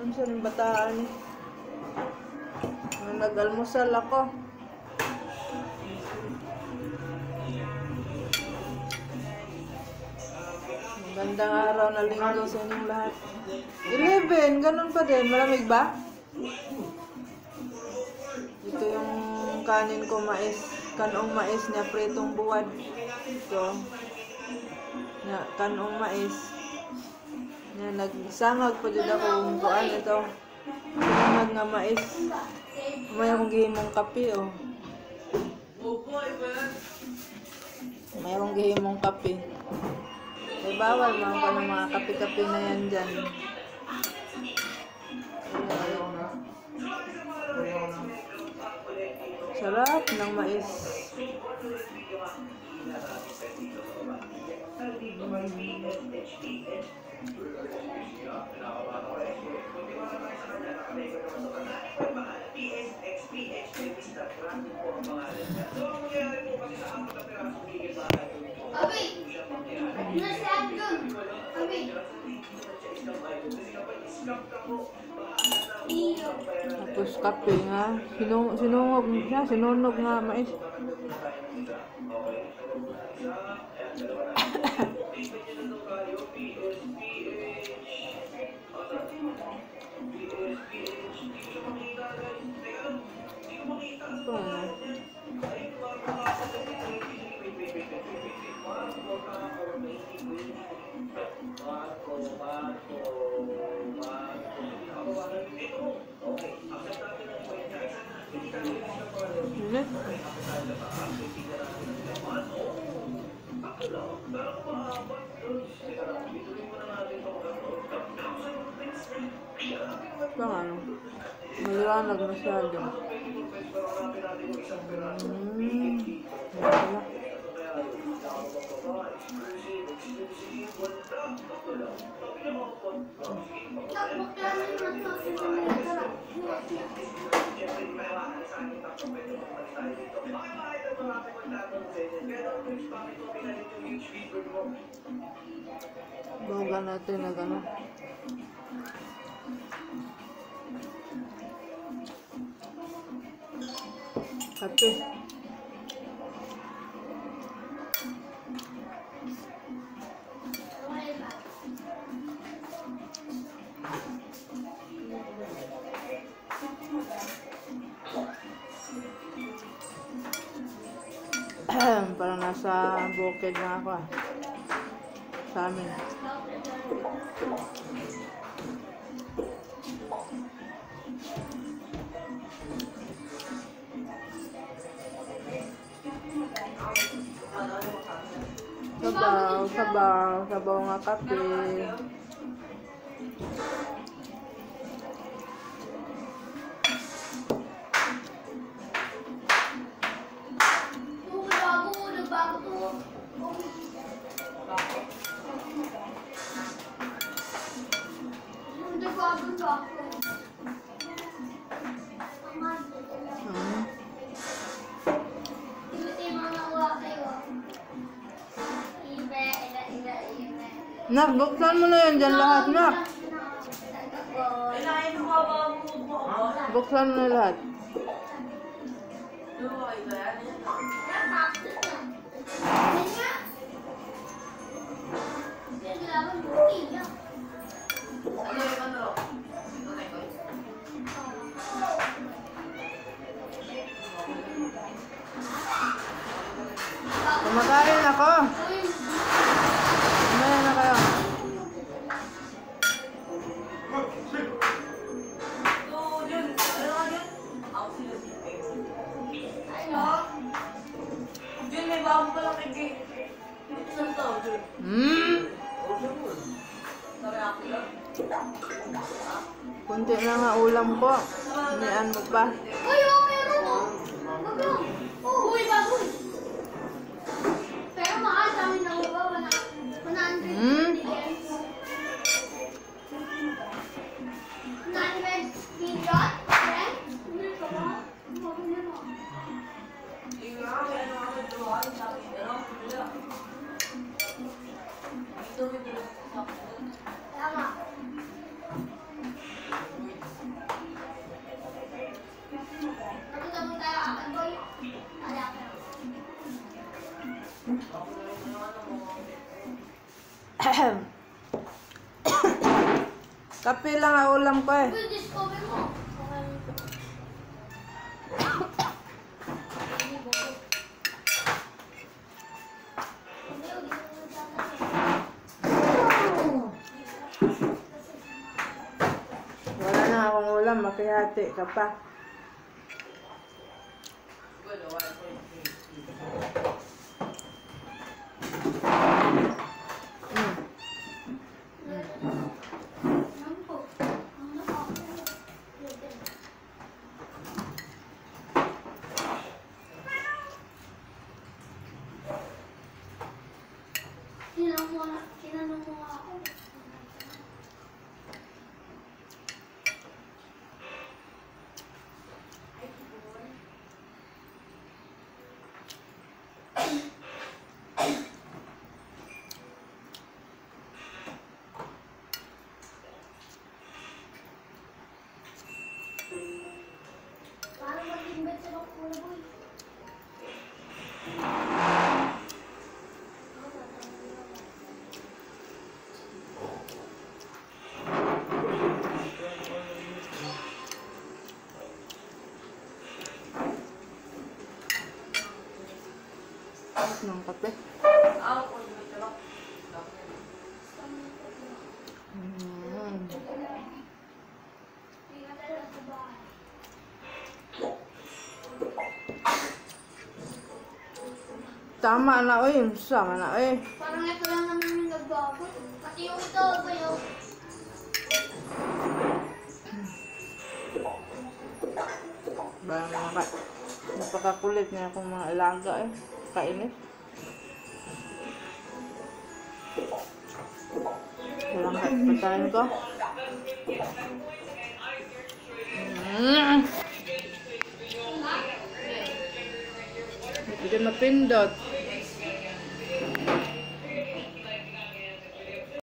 Unsa ning bataan ni? Nag-almusal ako. Magandang araw na linggo sa inyong lahat. 11, ganun pa din. Malamig ba? Ito yung kanin ko, mais. Kanong mais niya, pritong buwad. Ito. Kanong mais. Nagsangag pa dyan ako kung kuan ito. Sinangag nga mais. May akong gihimong kape, oh. May akong gihimong kape. Ay, bawal mga kape-kape na yan dyan. Sarap ng mais. Tapos kape nga. Sinunog siya. Sinunog nga mais. Ano? Maliwanag masyado. Bawagan natin na gano'n. Kape. Parang nasa bukid na ako sa amin. Sabaw nga kape. Nak, buksan mo na yan dyan lahat, nak. Buksan mo na lahat. Kumakain ako. Kumakain na kayo. Kunti na nga ulam ko. Nian mo pa. Uy, meron mo. Uy, baboy. Pero mahal sa amin na uba. 100 yen. 100 million? Tama. Kape lang ang ulam ko eh. Uy, discover mo. Wala na akong ulam, makihati ka pa. Tinanong mo nga ako. Parang mag-invite sa bakula, boy. Ng kape. Tama na oy, sama na oy. Parang ito lang naman yung nagbago. Pati yung ito, bayo. Napakakulit niya akong mga alaga eh. Kainit. Walang patayin ko. Hindi mapindot.